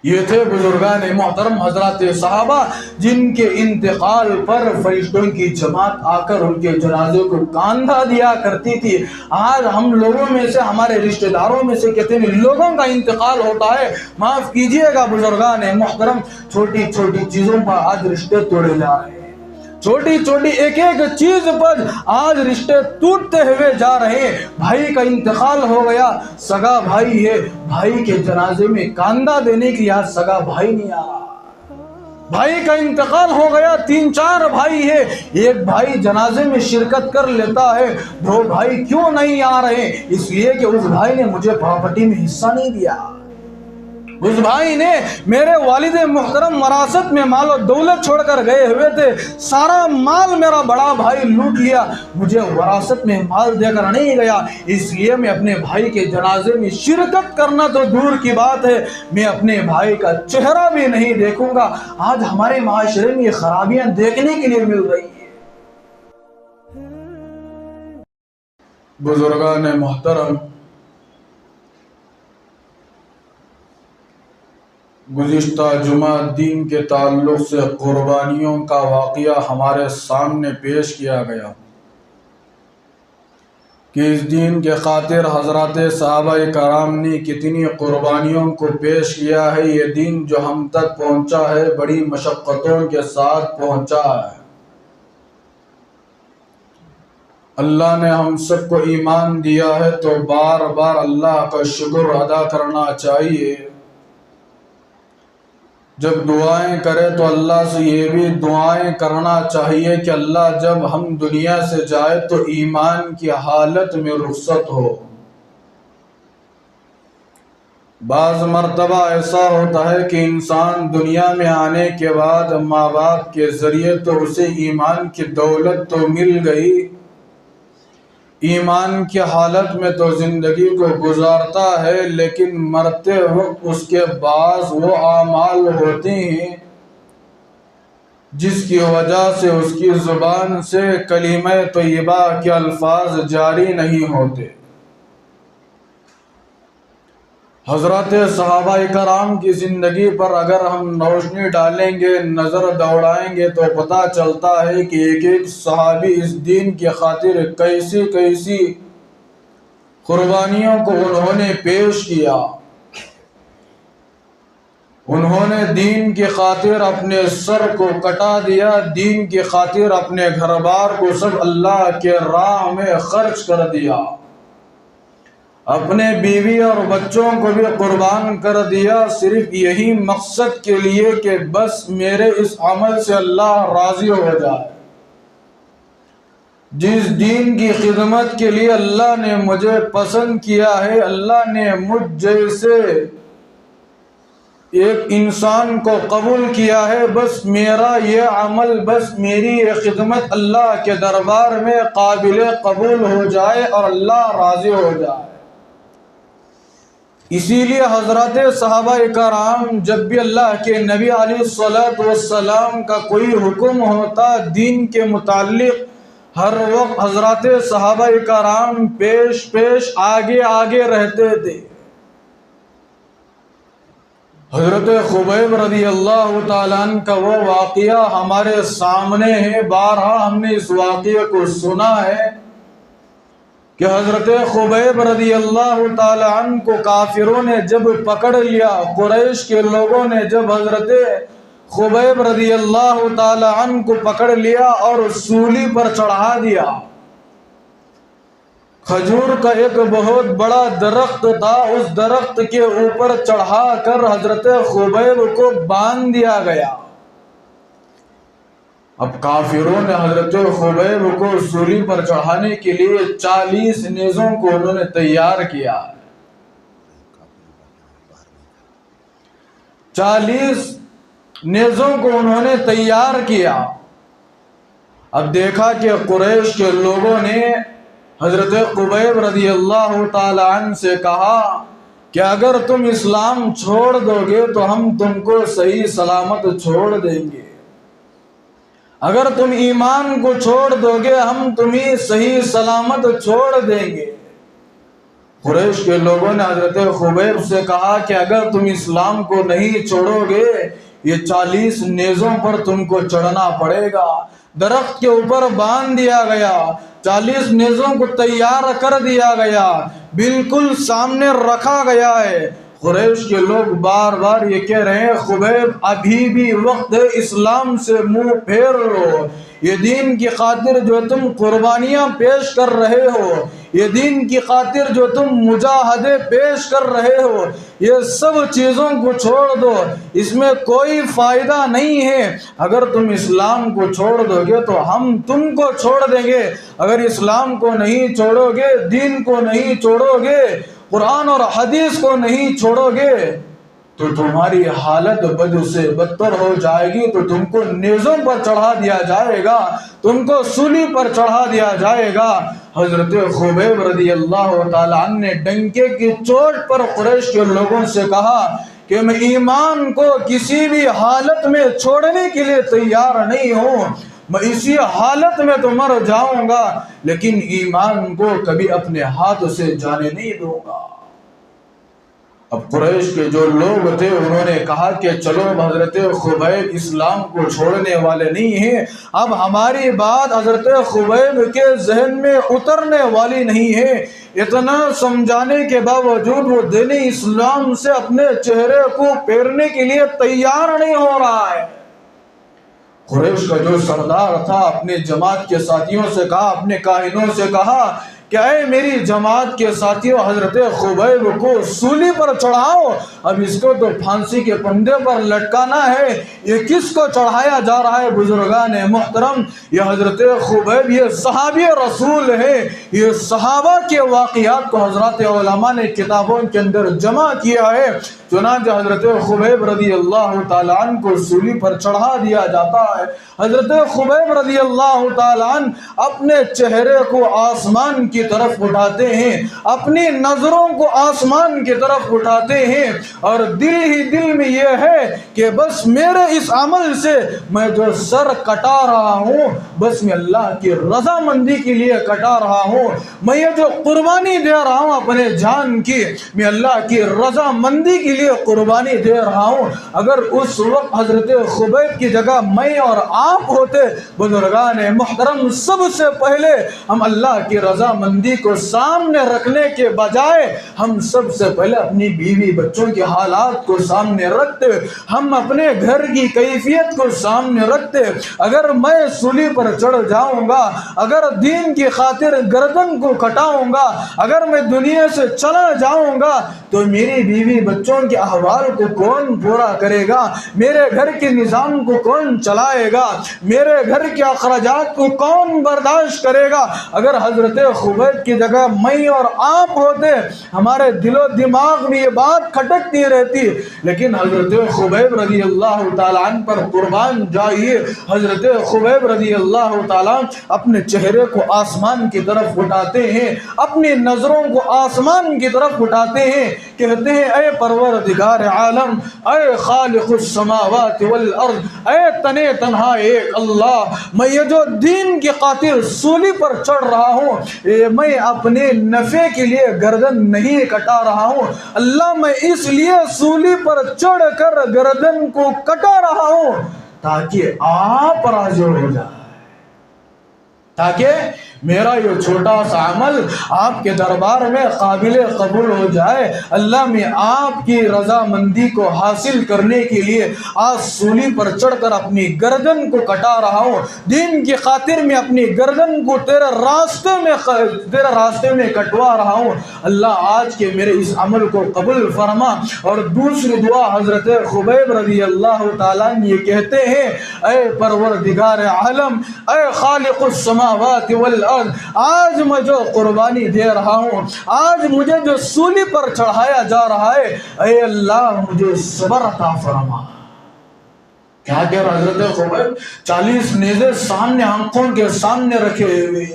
یہ تھے بزرگان محترم حضرات صحابہ جن کے انتقال پر فرشتوں کی جماعت آ کر ان کے جنازے کو کاندھا دیا کرتی تھی۔ آج ہم لوگوں میں سے، ہمارے رشتہ داروں میں سے کتنے لوگوں کا انتقال ہوتا ہے، معاف کیجئے گا بزرگان محترم، چھوٹی چھوٹی چیزوں پر آج رشتے توڑے جا رہے ہیں، چھوٹی چھوٹی ایک ایک چیز پر آج رشتے ٹوٹتے ہوئے جا رہے ہیں۔ بھائی کا انتقال ہو گیا، سگا بھائی ہے، بھائی کے جنازے میں کاندھا دینے کے لیے آج سگا بھائی نہیں آ رہا۔ بھائی کا انتقال ہو گیا، 3-4 بھائی ہے، ایک بھائی جنازے میں شرکت کر لیتا ہے، 2 بھائی کیوں نہیں آ رہے؟ اس لیے کہ اس بھائی نے مجھے پراپرٹی میں حصہ نہیں دیا، اس بھائی نے میرے والد محترم وراثت میں مال و دولت چھوڑ کر گئے ہوئے تھے، سارا مال میرا بڑا بھائی لوٹ لیا، مجھے وراثت میں مال دے کر نہیں گیا، اس لیے میں اپنے بھائی کے جنازے میں شرکت کرنا تو دور کی بات ہے، میں اپنے بھائی کا چہرہ بھی نہیں دیکھوں گا۔ آج ہمارے معاشرے میں یہ خرابیاں دیکھنے کے لیے مل رہی ہیں۔ بزرگان محترم، گزشتہ جمعہ دین کے تعلق سے قربانیوں کا واقعہ ہمارے سامنے پیش کیا گیا کہ اس دین کے خاطر حضرات صحابہ کرام نے کتنی قربانیوں کو پیش کیا ہے۔ یہ دین جو ہم تک پہنچا ہے بڑی مشقتوں کے ساتھ پہنچا ہے۔ اللہ نے ہم سب کو ایمان دیا ہے تو بار بار اللہ کا شکر ادا کرنا چاہیے۔ جب دعائیں کرے تو اللہ سے یہ بھی دعائیں کرنا چاہیے کہ اللہ جب ہم دنیا سے جائے تو ایمان کی حالت میں رخصت ہو۔ بعض مرتبہ ایسا ہوتا ہے کہ انسان دنیا میں آنے کے بعد ماں باپ کے ذریعے تو اسے ایمان کی دولت تو مل گئی، ایمان کی حالت میں تو زندگی کو گزارتا ہے، لیکن مرتے وقت اس کے بعض وہ اعمال ہوتے ہیں جس کی وجہ سے اس کی زبان سے کلمہ طیبہ کے الفاظ جاری نہیں ہوتے۔ حضرات صحابہ کرام کی زندگی پر اگر ہم روشنی ڈالیں گے، نظر دوڑائیں گے تو پتہ چلتا ہے کہ ایک ایک صحابی اس دین کی خاطر کیسی کیسی قربانیوں کو انہوں نے پیش کیا۔ انہوں نے دین کی خاطر اپنے سر کو کٹا دیا، دین کی خاطر اپنے گھر بار کو سب اللہ کے راہ میں خرچ کر دیا، اپنے بیوی اور بچوں کو بھی قربان کر دیا، صرف یہی مقصد کے لیے کہ بس میرے اس عمل سے اللہ راضی ہو جائے۔ جس دین کی خدمت کے لیے اللہ نے مجھے پسند کیا ہے، اللہ نے مجھ جیسے ایک انسان کو قبول کیا ہے، بس میرا یہ عمل، بس میری یہ خدمت اللہ کے دربار میں قابل قبول ہو جائے اور اللہ راضی ہو جائے۔ اسی لیے حضرات صحابہ کرام جب بھی اللہ کے نبی علیہ الصلوۃ والسلام کا کوئی حکم ہوتا دین کے متعلق، ہر وقت حضرات صحابہ کرام پیش آگے آگے رہتے تھے۔ حضرت خبیب رضی اللہ تعالیٰ عنہ کا وہ واقعہ ہمارے سامنے ہے، بارہا ہم نے اس واقعے کو سنا ہے کہ حضرت خبیب رضی اللہ تعالیٰ عنہ کو کافروں نے جب پکڑ لیا، قریش کے لوگوں نے جب حضرت خبیب رضی اللہ تعالیٰ عنہ کو پکڑ لیا اور سولی پر چڑھا دیا، کھجور کا ایک بہت بڑا درخت تھا، اس درخت کے اوپر چڑھا کر حضرت خبیب کو باندھ دیا گیا۔ اب کافروں نے حضرت خبیب کو سولی پر چڑھانے کے لیے 40 نیزوں کو انہوں نے تیار کیا، 40 نیزوں کو انہوں نے تیار کیا۔ اب دیکھا کہ قریش کے لوگوں نے حضرت خبیب رضی اللہ تعالی عنہ سے کہا کہ اگر تم اسلام چھوڑ دو گے تو ہم تم کو صحیح سلامت چھوڑ دیں گے، اگر تم ایمان کو چھوڑ دو گے ہم تمہیں صحیح سلامت چھوڑ دیں گے۔ قریش کے لوگوں نے حضرت خبیب سے کہا کہ اگر تم اسلام کو نہیں چھوڑو گے یہ 40 نیزوں پر تم کو چڑھنا پڑے گا۔ درخت کے اوپر باندھ دیا گیا، 40 نیزوں کو تیار کر دیا گیا، بالکل سامنے رکھا گیا ہے۔ قریش کے لوگ بار بار یہ کہہ رہے ہیں خبیب ابھی بھی وقت ہے، اسلام سے منہ پھیر لو۔ یہ دین کی خاطر جو تم قربانیاں پیش کر رہے ہو، یہ دین کی خاطر جو تم مجاہدے پیش کر رہے ہو، یہ سب چیزوں کو چھوڑ دو، اس میں کوئی فائدہ نہیں ہے۔ اگر تم اسلام کو چھوڑ دو گے تو ہم تم کو چھوڑ دیں گے، اگر اسلام کو نہیں چھوڑو گے، دین کو نہیں چھوڑو گے، قرآن اور حدیث کو نہیں چھوڑو گے تو تمہاری حالت بد سے بدتر ہو جائے گی، تو تم کو نیزوں پر چڑھا دیا جائے گا، تم کو سولی پر چڑھا دیا جائے گا۔ حضرت خبیب رضی اللہ تعالیٰ عنہ نے ڈنکے کی چوٹ پر قریش کے لوگوں سے کہا کہ میں ایمان کو کسی بھی حالت میں چھوڑنے کے لیے تیار نہیں ہوں، میں اسی حالت میں تو مر جاؤں گا لیکن ایمان کو کبھی اپنے ہاتھ سے جانے نہیں دوں گا۔ اب قریش کے جو لوگ تھے انہوں نے کہا کہ چلو حضرت خبیب اسلام کو چھوڑنے والے نہیں ہیں، اب ہماری بات حضرت خبیب کے ذہن میں اترنے والی نہیں ہے۔ اتنا سمجھانے کے باوجود وہ دین اسلام سے اپنے چہرے کو پھیرنے کے لیے تیار نہیں ہو رہا ہے۔ قریش کا جو سردار تھا اپنے جماعت کے ساتھیوں سے کہا، اپنے کاہنوں سے کہا کہ اے میری جماعت کے ساتھیوں، حضرت خبیب کو سولی پر چڑھاؤ، اب اس کو تو پھانسی کے پندے پر لٹکانا ہے۔ یہ کس کو چڑھایا جا رہا ہے بزرگان محترم؟ یہ حضرت خبیب، یہ صحابی رسول ہے، یہ صحابہ کے واقعات کو حضرات علماء نے کتابوں کے اندر جمع کیا ہے۔ چنانچہ حضرت خبیب رضی اللہ تعالیٰ عنہ کو سولی پر چڑھا دیا جاتا ہے۔ حضرت خبیب رضی اللہ تعالیٰ عنہ اپنے چہرے کو آسمان کی طرف اٹھاتے ہیں، اپنی نظروں کو آسمان کی طرف اٹھاتے ہیں اور دل ہی دل میں یہ ہے کہ بس میرے اس عمل سے میں جو سر کٹا رہا ہوں بس میں اللہ کی رضا مندی کے لیے کٹا رہا ہوں، میں یہ جو قربانی دے رہا ہوں اپنے جان کی، میں اللہ کی رضا مندی کے لیے قربانی دے رہا ہوں۔ اگر اس وقت حضرت خبیب کی جگہ میں اور آپ ہوتے بزرگان محترم، سب سے پہلے ہم اللہ کی رضا مندی کو سامنے رکھنے کے بجائے ہم سب سے پہلے اپنی بیوی بچوں کے حالات کو سامنے رکھتے، ہم اپنے گھر کی کیفیت کو سامنے رکھتے۔ اگر میں سولی پر چڑھ جاؤں گا، اگر دین کی خاطر گردن کو کٹاؤں گا، اگر میں دنیا سے چلا جاؤں گا تو میری بیوی بچوں کے احوال کو کون پورا کرے گا؟ میرے گھر کے نظام کو کون چلائے گا؟ میرے گھر کے اخراجات کو کون برداشت کرے گا؟ اگر حضرت خبیب کی جگہ میں اور آپ ہوتے ہمارے دل و دماغ میں یہ بات کھٹکتی رہتی، لیکن حضرت خبیب رضی اللہ تعالیٰ عنہ پر قربان جائیے، حضرت خبیب رضی اللہ تعالیٰ اپنے چہرے کو آسمان کی طرف اٹھاتے ہیں، اپنی نظروں کو آسمان کی طرف اٹھاتے ہیں، کہتے ہیں اے پروردگار عالم، اے خالق السماوات والارض، اے تنے تنہا ایک اللہ، میں یہ جو دین کی خاطر سولی پر چڑھ رہا ہوں میں اپنے نفع کے لیے گردن نہیں کٹا رہا ہوں، اللہ میں اس لیے سولی پر چڑھ کر گردن کو کٹا رہا ہوں تاکہ آپ راضی ہو جائیں، تاکہ میرا یہ چھوٹا سا عمل آپ کے دربار میں قابل قبول ہو جائے۔ اللہ میں آپ کی رضا مندی کو حاصل کرنے کے لیے آج سولی پر چڑھ کر اپنی گردن کو کٹا رہا ہوں، دین کی خاطر میں اپنی گردن کو تیرے راستے میں کٹوا رہا ہوں، اللہ آج کے میرے اس عمل کو قبول فرما۔ اور دوسری دعا حضرت خبیب رضی اللہ تعالیٰ یہ کہتے ہیں اے پروردگار عالم، اے خالق السماوات والارض، آج میں جو قربانی دے رہا ہوں، آج مجھے جو سولی پر چڑھایا جا رہا ہے، اے اللہ مجھے صبر عطا فرما، کیا کہہ رہا حضرت خبیب؟ 40 نیزے سامنے آنکھوں کے سامنے رکھے ہوئے،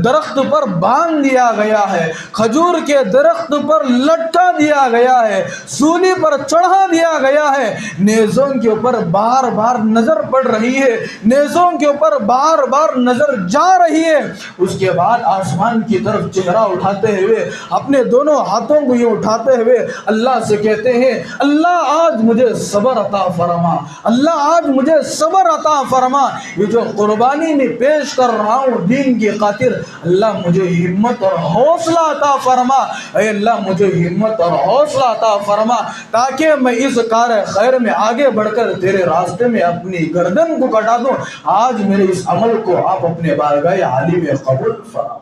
درخت پر باندھ دیا گیا ہے، کھجور کے درخت پر لٹکا دیا گیا ہے، سولی پر چڑھا دیا گیا ہے، نیزوں کے اوپر بار بار نظر پڑ رہی ہے، نیزوں کے اوپر بار بار نظر جا رہی ہے۔ اس کے بعد آسمان کی طرف چہرہ اٹھاتے ہوئے، اپنے دونوں ہاتھوں کو یہ اٹھاتے ہوئے اللہ سے کہتے ہیں اللہ آج مجھے صبر عطا فرما، اللہ آج مجھے صبر عطا فرما، یہ جو قربانی میں پیش کر رہا ہوں دین کی خاطر، اللہ مجھے ہمت اور حوصلہ عطا فرما، اے اللہ مجھے ہمت اور حوصلہ عطا فرما تاکہ میں اس کار خیر میں آگے بڑھ کر تیرے راستے میں اپنی گردن کو کٹا دوں۔ آج میرے اس عمل کو آپ اپنے بارگاہ عالی میں قبول فرما۔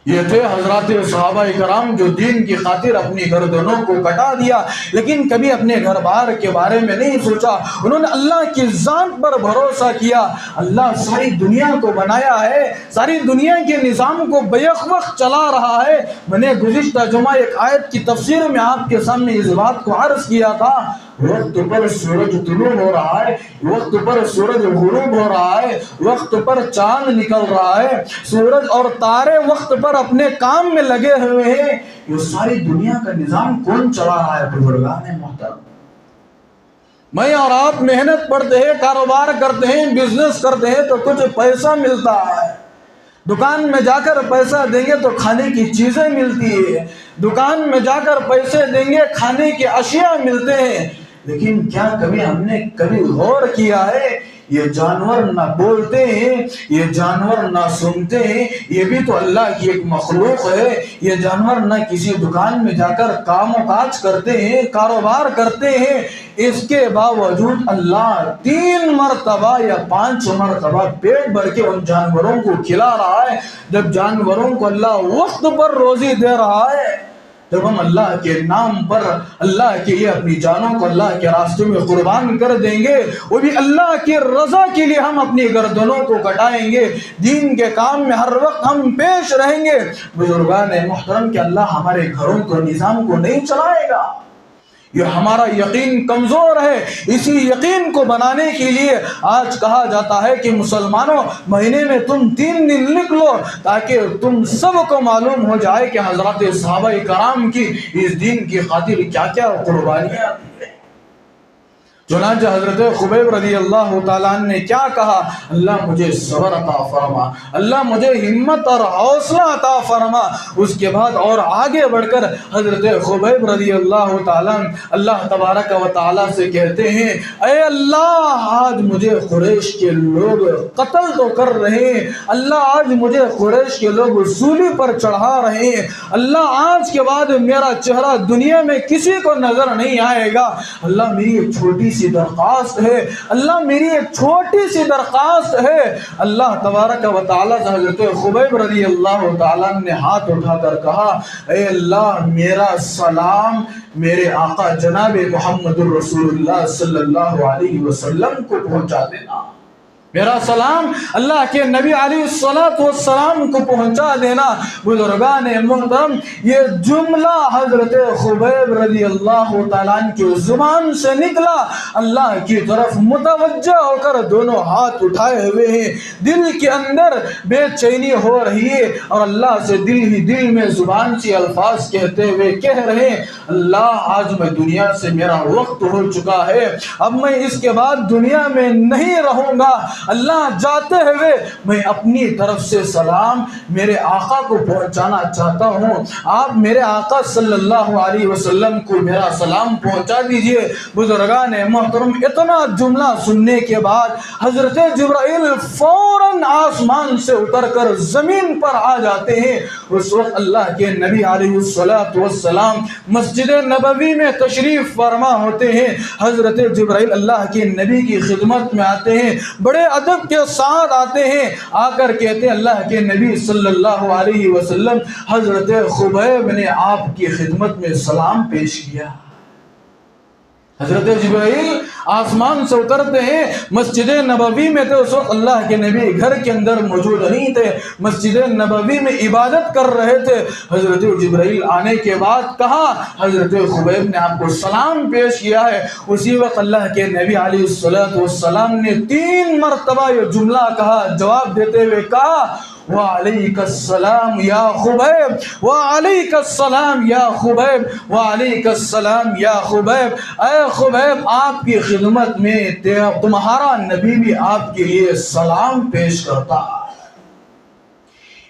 یہ تھے حضرات صحابہ کرام جو دین کی خاطر اپنی گردنوں کو کٹا دیا، لیکن کبھی اپنے گھر بار کے بارے میں نہیں سوچا، انہوں نے اللہ کی ذات پر بھروسہ کیا۔ اللہ ساری دنیا کو بنایا ہے، ساری دنیا کے نظام کو بیک وقت چلا رہا ہے۔ میں نے گزشتہ جمعہ ایک آیت کی تفسیر میں آپ کے سامنے اس بات کو عرض کیا تھا، وقت پر سورج طلوع ہو رہا ہے، وقت پر سورج غروب ہو رہا ہے، وقت پر چاند نکل رہا ہے، سورج اور تارے وقت پر اپنے کام میں لگے ہوئے ہیں۔ یہ ساری دنیا کا نظام کون چلا رہا ہے؟ بزرگان محترم، میں اور آپ محنت پڑھتے ہیں، کاروبار کرتے ہیں، بزنس کرتے ہیں تو کچھ پیسہ ملتا ہے، دکان میں جا کر پیسہ دیں گے تو کھانے کی چیزیں ملتی ہے، دکان میں جا کر پیسے دیں گے کھانے کے اشیاء ملتے ہیں، لیکن کیا کبھی ہم نے کبھی غور کیا ہے یہ جانور نہ بولتے ہیں، یہ جانور نہ سنتے ہیں، یہ بھی تو اللہ کی ایک مخلوق ہے۔ یہ جانور نہ کسی دکان میں جا کر کام و کاج کرتے ہیں، کاروبار کرتے ہیں، اس کے باوجود اللہ 3 مرتبہ یا 5 مرتبہ پیٹ بھر کے ان جانوروں کو کھلا رہا ہے۔ جب جانوروں کو اللہ وقت پر روزی دے رہا ہے، جب ہم اللہ کے نام پر اللہ کے لیے اپنی جانوں کو اللہ کے راستے میں قربان کر دیں گے، وہ بھی اللہ کی رضا کے لیے ہم اپنی گردنوں کو کٹائیں گے، دین کے کام میں ہر وقت ہم پیش رہیں گے۔ بزرگان محترم کہ اللہ ہمارے گھروں کو نظام کو نہیں چلائے گا، یہ ہمارا یقین کمزور ہے۔ اسی یقین کو بنانے کے لیے آج کہا جاتا ہے کہ مسلمانوں مہینے میں تم 3 دن لکھ لو تاکہ تم سب کو معلوم ہو جائے کہ حضرات صحابہ کرام کی اس دین کی خاطر کیا کیا قربانیاں دی۔ چنانچہ حضرت خبیب رضی اللہ تعالیٰ عنہ نے کیا کہا؟ اللہ مجھے صبر عطا فرما، اللہ مجھے ہمت اور حوصلہ عطا فرما۔ اس کے بعد اور آگے بڑھ کر حضرت خبیب رضی اللہ تعالیٰ عنہ اللہ تبارک و تعالیٰ سے کہتے ہیں اے اللہ آج مجھے قریش کے لوگ قتل تو کر رہے ہیں، اللہ آج مجھے قریش کے لوگ سولی پر چڑھا رہے ہیں، اللہ آج کے بعد میرا چہرہ دنیا میں کسی کو نظر نہیں آئے گا۔ اللہ میری ایک چھوٹی سی درخواست ہے، اللہ میری ایک چھوٹی سی درخواست ہے۔ اللہ تبارک و تعالیٰ سے حضرت خبیب رضی اللہ تعالیٰ نے ہاتھ اٹھا کر کہا اے اللہ میرا سلام میرے آقا جناب محمد الرسول اللہ صلی اللہ علیہ وسلم کو پہنچا دینا، میرا سلام اللہ کے نبی علیہ السلام کو پہنچا دینا۔ بزرگان محترم یہ جملہ حضرت خبیب رضی اللہ تعالیٰ عنہ کی زبان سے نکلا، اللہ کی طرف متوجہ ہو کر دونوں ہاتھ اٹھائے ہوئے ہیں، دل کے اندر بے چینی ہو رہی ہے اور اللہ سے دل ہی دل میں زبان سے الفاظ کہتے ہوئے کہہ رہے ہیں اللہ آج میں دنیا سے میرا وقت ہو چکا ہے، اب میں اس کے بعد دنیا میں نہیں رہوں گا، اللہ جاتے ہوئے میں اپنی طرف سے سلام میرے آقا کو پہنچانا چاہتا ہوں، آپ میرے آقا صلی اللہ علیہ وسلم کو میرا سلام پہنچا دیجئے۔ بزرگان محترم اتنا جملہ سننے کے بعد حضرت جبرائیل فوراً آسمان سے اتر کر زمین پر آ جاتے ہیں۔ اس وقت اللہ کے نبی علیہ السلام مسجد نبوی میں تشریف فرما ہوتے ہیں، حضرت جبرائیل اللہ کے نبی کی خدمت میں آتے ہیں، بڑے ادب کے ساتھ آتے ہیں، آ کر کہتے ہیں اللہ کے نبی صلی اللہ علیہ وسلم حضرت خبیب نے آپ کی خدمت میں سلام پیش کیا۔ حضرت جبرائیل آسمان سے اترتے ہیں، مسجد نبوی میں تھے اس وقت، اللہ کے نبی گھر کے اندر موجود نہیں تھے، مسجد نبوی میں عبادت کر رہے تھے۔ حضرت جبرائیل آنے کے بعد کہا، حضرت خبیب نے آپ کو سلام پیش کیا ہے، اسی وقت اللہ کے نبی علیہ السلام نے 3 مرتبہ یہ جملہ کہا، جواب دیتے ہوئے کہا، وعلیک السلام یا خبیب، وعلیک السلام یا خبیب، وعلیک السلام یا خبیب۔ اے خبیب، آپ کی خدمت میں تمہارا نبی بھی آپ کے لیے سلام پیش کرتا۔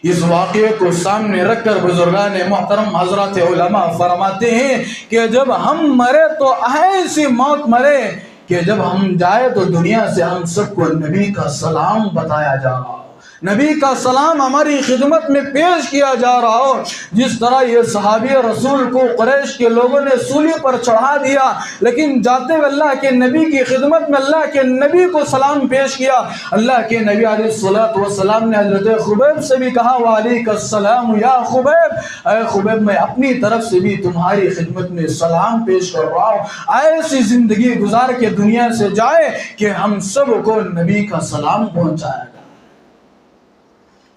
اس واقعے کو سامنے رکھ کر بزرگان محترم حضرات علماء فرماتے ہیں کہ جب ہم مرے تو ایسی موت مرے کہ جب ہم جائے تو دنیا سے ہم سب کو نبی کا سلام بتایا جا رہا ہو، نبی کا سلام ہماری خدمت میں پیش کیا جا رہا ہو۔ جس طرح یہ صحابی رسول کو قریش کے لوگوں نے سولی پر چڑھا دیا، لیکن جاتے ہوئے اللہ کے نبی کی خدمت میں اللہ کے نبی کو سلام پیش کیا۔ اللہ کے نبی علیہ السلام نے حضرت خبیب سے بھی کہا، وعلیک السلام یا خبیب، اے خبیب میں اپنی طرف سے بھی تمہاری خدمت میں سلام پیش کر رہا ہوں۔ ایسی زندگی گزار کے دنیا سے جائے کہ ہم سب کو نبی کا سلام پہنچائے گا۔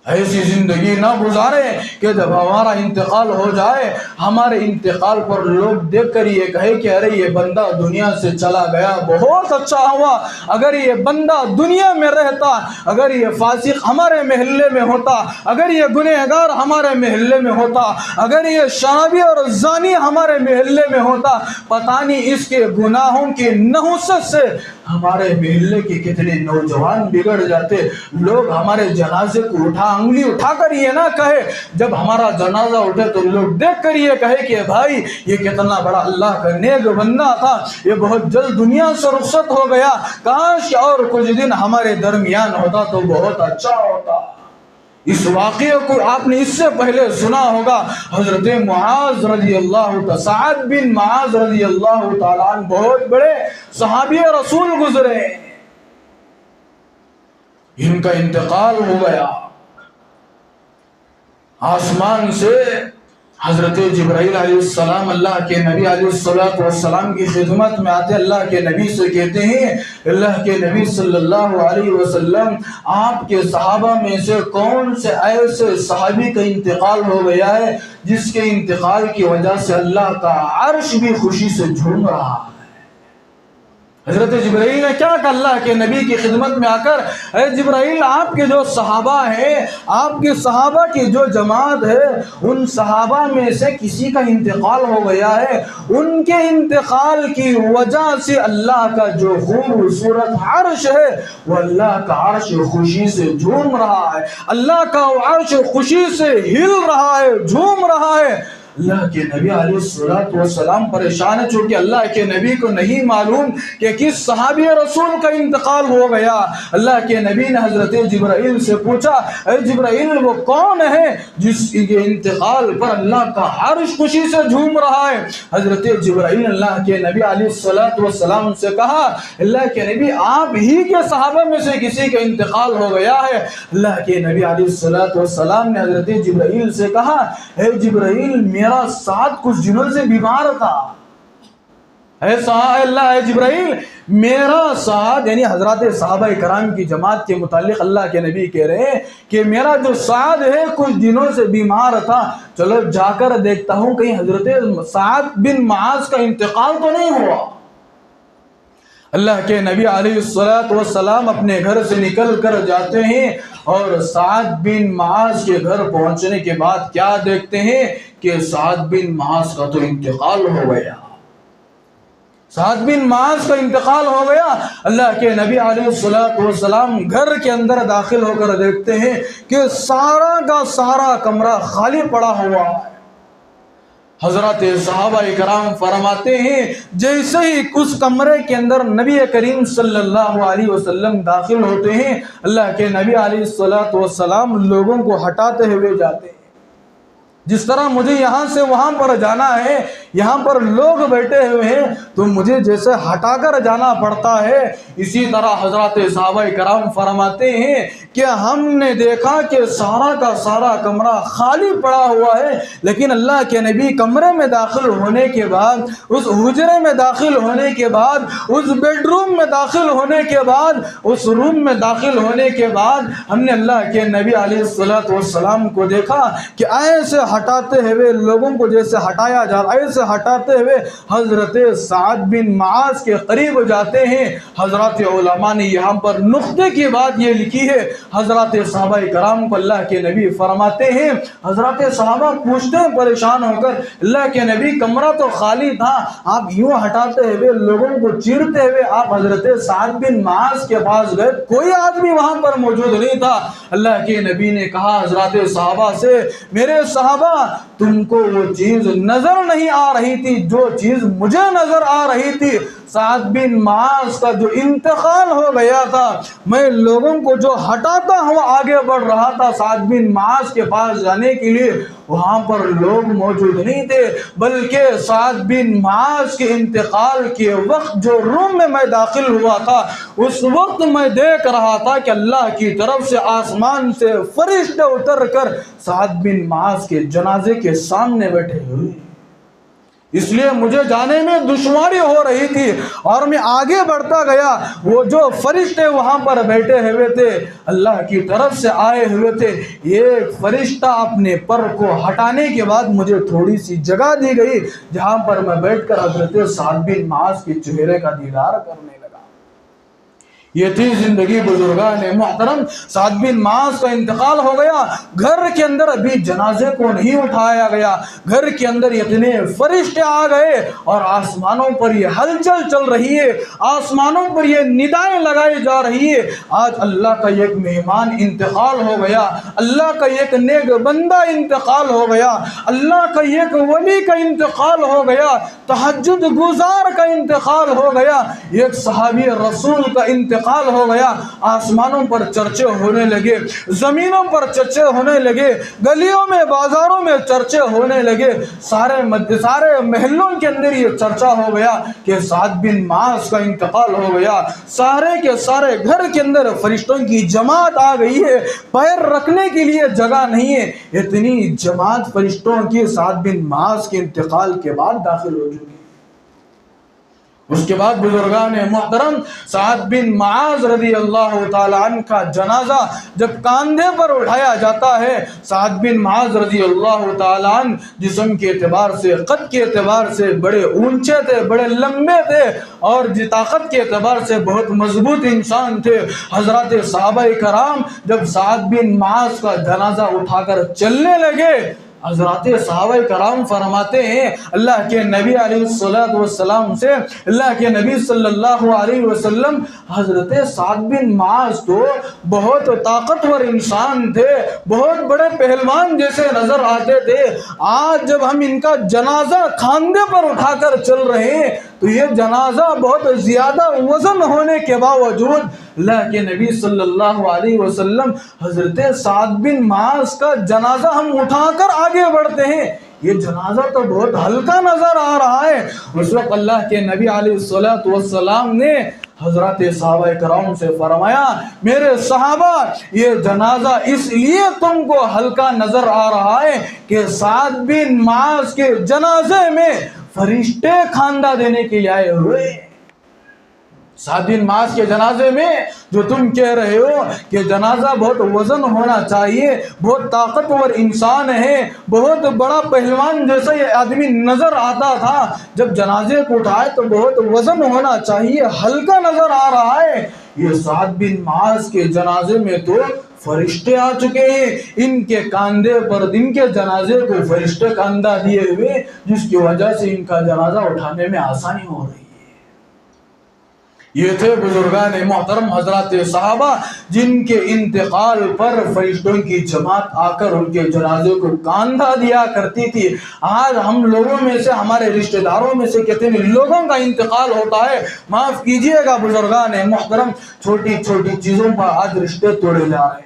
ایسی زندگی نہ گزارے کہ جب ہمارا انتقال ہو جائے، ہمارے انتقال پر لوگ دیکھ کر یہ کہے کہ ارے یہ بندہ دنیا سے چلا گیا، بہت اچھا ہوا، اگر یہ بندہ دنیا میں رہتا، اگر یہ فاسق ہمارے محلے میں ہوتا، اگر یہ گنہگار ہمارے محلے میں ہوتا، اگر یہ شرابی اور زانی ہمارے محلے میں ہوتا، پتہ نہیں اس کے گناہوں کی نحوست سے ہمارے محلے کے کتنے نوجوان بگڑ جاتے۔ لوگ ہمارے جنازے کو انگلی اٹھا کر یہ نہ کہے، جب ہمارا جنازہ اٹھے تو لوگ دیکھ کر یہ کہے کہ بھائی یہ کتنا بڑا اللہ کا نیک بندہ تھا، یہ بہت جلد دنیا سے رخصت ہو گیا، کاش اور کچھ دن ہمارے درمیان ہوتا تو بہت اچھا ہوتا۔ اس واقعے کو آپ نے اس سے پہلے سنا ہوگا، حضرت معاذ رضی اللہ، سعد بن معاذ رضی اللہ تعالیٰ عنہ بہت بڑے صحابی رسول گزرے، ان کا انتقال ہو گیا۔ آسمان سے حضرت جبرائیل علیہ السلام اللہ کے نبی علیہ السلام کی خدمت میں آتے، اللہ کے نبی سے کہتے ہیں، اللہ کے نبی صلی اللہ علیہ وسلم، آپ کے صحابہ میں سے کون سے ایسے صحابی کا انتقال ہو گیا ہے جس کے انتقال کی وجہ سے اللہ کا عرش بھی خوشی سے جھوم رہا ہے؟ حضرت جبرائیل نے کیا کہا اللہ کے نبی کی خدمت میں آ کر، اے جبرائیل، آپ کے جو صحابہ ہیں، آپ کے صحابہ کی جو جماعت ہے، ان صحابہ میں سے کسی کا انتقال ہو گیا ہے، ان کے انتقال کی وجہ سے اللہ کا جو خوبصورت عرش ہے وہ اللہ کا عرش خوشی سے جھوم رہا ہے، اللہ کا عرش خوشی سے ہل رہا ہے، جھوم رہا ہے۔ اللہ کے نبی علیہ السلام پریشان ہے، چونکہ اللہ کے نبی کو نہیں معلوم کہ کس صحابی رسول کا انتقال ہو گیا۔ اللہ کے نبی نے حضرت جبرائیل سے پوچھا، اے جبرائیل، وہ کون ہے جس کے انتقال پر اللہ کا عرش خوشی سے جھوم رہا ہے؟ حضرت جبرائیل اللہ کے نبی علیہ السلام سے کہا، اللہ کے نبی، آپ ہی کے صحابہ میں سے کسی کا انتقال ہو گیا ہے۔ اللہ کے نبی علیہ السلام نے حضرت جبرائیل سے کہا، اے جبرائیل، میرا سعد کچھ دنوں سے بیمار تھا۔ اے جبرائیل، میرا سعد، یعنی حضرات صحابہ کرام کی جماعت کے متعلق اللہ کے نبی کہہ رہے ہیں کہ میرا جو سعد ہے کچھ دنوں سے بیمار تھا، چلو جا کر دیکھتا ہوں کہیں حضرت سعد بن معاذ کا انتقال تو نہیں ہوا۔ اللہ کے نبی علیہ السلام اپنے گھر سے نکل کر جاتے ہیں اور سعد بن معاذ کے گھر پہنچنے کے بعد کیا دیکھتے ہیں کہ سعد بن معاذ کا تو انتقال ہو گیا۔ سعد بن معاذ کا انتقال ہو گیا۔ اللہ کے نبی علیہ السلام گھر کے اندر داخل ہو کر دیکھتے ہیں کہ سارا کا سارا کمرہ خالی پڑا ہوا ہے۔ حضرات صحابہ کرام فرماتے ہیں، جیسے ہی اس کمرے کے اندر نبی کریم صلی اللہ علیہ وسلم داخل ہوتے ہیں، اللہ کے نبی علیہ السلام لوگوں کو ہٹاتے ہوئے جاتے ہیں۔ جس طرح مجھے یہاں سے وہاں پر جانا ہے، یہاں پر لوگ بیٹھے ہوئے ہیں تو مجھے جیسے ہٹا کر جانا پڑتا ہے، اسی طرح حضرات صحابہ کرام فرماتے ہیں کہ ہم نے دیکھا کہ سارا کا سارا کمرہ خالی پڑا ہوا ہے، لیکن اللہ کے نبی کمرے میں داخل ہونے کے بعد، اس حجرے میں داخل ہونے کے بعد، اس بیڈ روم میں داخل ہونے کے بعد، اس روم میں داخل ہونے کے بعد ہم نے اللہ کے نبی علیہ السلام کو دیکھا کہ ایسے ہٹاتے ہوئے لوگوں کو جیسے ہٹایا جا رہا، ایسے ہٹاتے ہوئے حضرت سعد بن معاذ کے قریب جاتے ہیں۔ حضرات علماء نے یہاں پر نقطے کی بات یہ لکھی ہے، حضرات صحابہ کرام کو اللہ کے نبی فرماتے ہیں، حضرات صحابہ پوچھتے ہیں پریشان ہو کر، اللہ کے نبی کمرہ تو خالی تھا، آپ یوں ہٹاتے ہوئے لوگوں کو چیرتے ہوئے آپ حضرت سعد بن معاذ کے پاس گئے، کوئی آدمی وہاں پر موجود نہیں تھا۔ اللہ کے نبی نے کہا حضرات صحابہ سے، میرے صحابہ تم کو وہ چیز نظر نہیں آ رہی تھی جو چیز مجھے نظر آ رہی تھی۔ سعد بن معاذ کا جو انتقال ہو گیا تھا، میں لوگوں کو جو ہٹاتا ہوا آگے بڑھ رہا تھا سعد بن معاذ کے پاس جانے کے لیے، وہاں پر لوگ موجود نہیں تھے، بلکہ سعد بن معاذ کے انتقال کے وقت جو روم میں داخل ہوا تھا، اس وقت میں دیکھ رہا تھا کہ اللہ کی طرف سے آسمان سے فرشتے اتر کر سعد بن معاذ کے جنازے کے سامنے بیٹھے ہوئے، اس لیے مجھے جانے میں دشواری ہو رہی تھی اور میں آگے بڑھتا گیا۔ وہ جو فرشتے وہاں پر بیٹھے ہوئے تھے اللہ کی طرف سے آئے ہوئے تھے، ایک فرشتہ اپنے پر کو ہٹانے کے بعد مجھے تھوڑی سی جگہ دی گئی جہاں پر میں بیٹھ کر حضرت سعد بن معاذ کے چہرے کا دیدار کرنے لگا۔ یہ تھی زندگی بزرگان محترم۔ سعد بن معاذ کا انتقال ہو گیا، گھر کے اندر ابھی جنازے کو نہیں اٹھایا گیا، گھر کے اندر اتنے فرشتے آ گئے اور آسمانوں پر یہ ہلچل چل رہی ہے، آسمانوں پر یہ ندائیں لگائی جا رہی ہے، آج اللہ کا ایک مہمان انتقال ہو گیا، اللہ کا ایک نیک بندہ انتقال ہو گیا، اللہ کا ایک ولی کا انتقال ہو گیا، تہجد گزار کا انتقال ہو گیا، ایک صحابی رسول کا انتقال ہو گیا۔ آسمانوں پر چرچے ہونے لگے، زمینوں پر چرچے ہونے لگے، گلیوں میں بازاروں میں چرچے ہونے لگے، سارے محلوں کے اندر یہ چرچا ہو گیا کہ سعد بن معاذ کا انتقال ہو گیا۔ سارے کے سارے گھر کے اندر فرشتوں کی جماعت آ گئی ہے، پیر رکھنے کے لیے جگہ نہیں ہے، اتنی جماعت فرشتوں کی سعد بن معاذ کے انتقال کے بعد داخل ہو چکی۔ اس کے بعد بزرگان محترم سعد بن معاذ رضی اللہ تعالی عنہ کا جنازہ جب کاندھے پر اٹھایا جاتا ہے، سعد بن معاذ رضی اللہ تعالی عنہ جسم کے اعتبار سے، قد کے اعتبار سے بڑے اونچے تھے، بڑے لمبے تھے، اور طاقت کے اعتبار سے بہت مضبوط انسان تھے۔ حضرات صحابہ کرام جب سعد بن معاذ کا جنازہ اٹھا کر چلنے لگے، حضرات صحابہ کرام فرماتے ہیں اللہ کے نبی علیہ السلام سے، اللہ کے نبی صلی اللہ علیہ وسلم حضرت سعد بن معاذ تو بہت طاقتور انسان تھے، بہت بڑے پہلوان جیسے نظر آتے تھے، آج جب ہم ان کا جنازہ کھاندے پر اٹھا کر چل رہے ہیں تو یہ جنازہ بہت زیادہ وزن ہونے کے باوجود اللہ کے نبی صلی اللہ علیہ وسلم حضرت سعد بن معاذ کا جنازہ ہم اٹھا کر آگے بڑھتے ہیں، یہ جنازہ تو بہت ہلکا نظر آ رہا ہے۔ اس وقت اللہ کے نبی علیہ السلام نے حضرات صحابہ کرام سے فرمایا، میرے صحابہ یہ جنازہ اس لیے تم کو ہلکا نظر آ رہا ہے کہ سعد بن معاذ کے جنازے میں فرشتے کھاندہ دینے کے لیے آئے ہوئے۔ سعد بن معاذ کے جنازے میں جو تم کہہ رہے ہو کہ جنازہ بہت وزن ہونا چاہیے، بہت طاقتور انسان ہے، بہت بڑا پہلوان جیسا یہ آدمی نظر آتا تھا، جب جنازے کو اٹھائے تو بہت وزن ہونا چاہیے، ہلکا نظر آ رہا ہے، یہ سعد بن معاذ کے جنازے میں تو فرشتے آ چکے ہیں، ان کے کاندھے پر ان کے جنازے کو فرشتے کاندھا دیے ہوئے، جس کی وجہ سے ان کا جنازہ اٹھانے میں آسانی ہو رہی ہے۔ یہ تھے بزرگان محترم حضرات صحابہ جن کے انتقال پر فرشتوں کی جماعت آ کر ان کے جنازے کو کاندھا دیا کرتی تھی۔ آج ہم لوگوں میں سے، ہمارے رشتہ داروں میں سے کتنے لوگوں کا انتقال ہوتا ہے، معاف کیجئے گا بزرگان محترم، چھوٹی چھوٹی چیزوں پر آج رشتے توڑے جا رہے ہیں،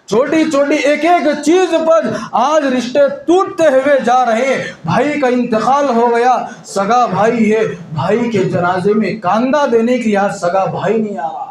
چھوٹی چھوٹی ایک ایک چیز پر آج رشتے ٹوٹتے ہوئے جا رہے ہیں۔ بھائی کا انتقال ہو گیا، سگا بھائی ہے، بھائی کے جنازے میں کاندھا دینے کے لیے آج سگا بھائی نہیں آ رہا،